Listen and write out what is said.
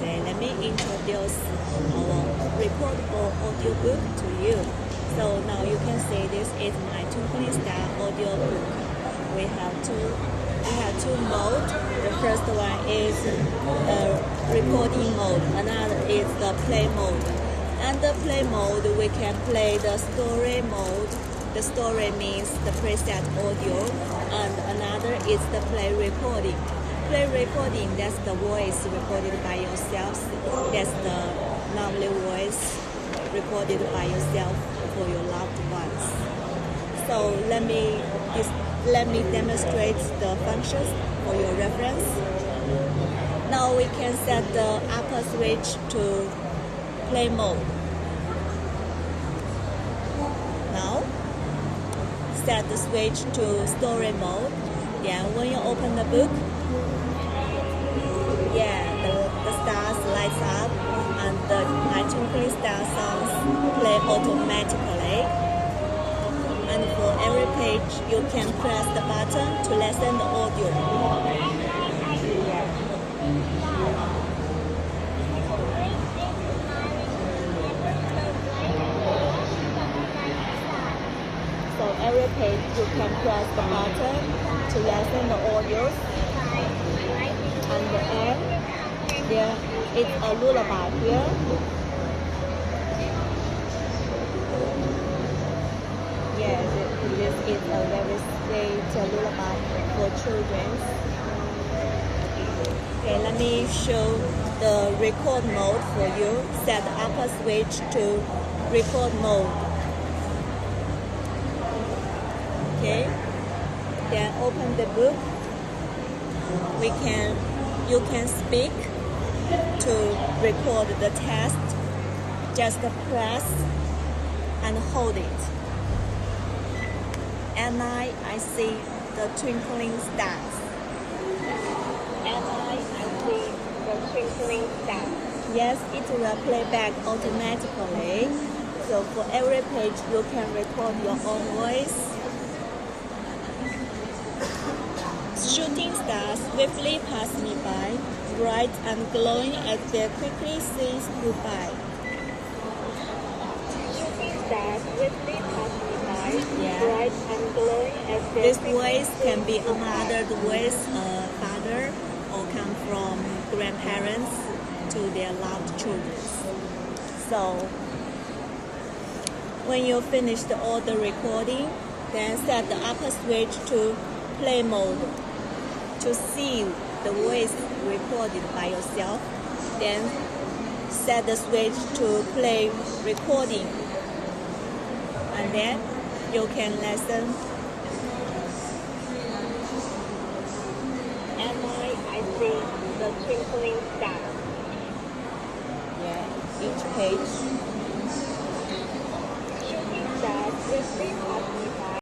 Okay, let me introduce our recordable audiobook to you. So now you can see this is my Twinkling Star audiobook. We have two modes. The first one is recording mode. Another is the play mode. Under play mode, we can play the story mode. The story means the preset audio, and another is the play recording. Play recording, that's the voice recorded by yourself. That's the lovely voice recorded by yourself for your loved ones. So let me demonstrate the functions for your reference. Now we can set the upper switch to play mode. Now set the switch to story mode. Then when you open the book, the stars lights up and my Twinkling Star songs play automatically. And for every page, you can press the button to listen the audio. So every page, you can press the button to listen the audio. And the end, there is a lullaby here. Yes, this is a very sweet lullaby for children. Okay, let me show the record mode for you. Set the upper switch to record mode. Okay, then open the book. You can speak to record the text. Just press and hold it. And I see the twinkling stars. And I see the twinkling stars. Yes, it will play back automatically. So for every page, you can record your own voice. Shooting stars swiftly pass me by, bright and glowing as they quickly says goodbye. Shooting stars swiftly pass me by, bright and glowing as they This voice can be a mother's voice, a father, or come from grandparents to their loved children. So, when you finish all the recording, then set the upper switch to play mode. To see the voice recorded by yourself, then set the switch to play recording, and then you can listen. And I see the twinkling stars. Yeah, each page. Shooting stars swiftly pass me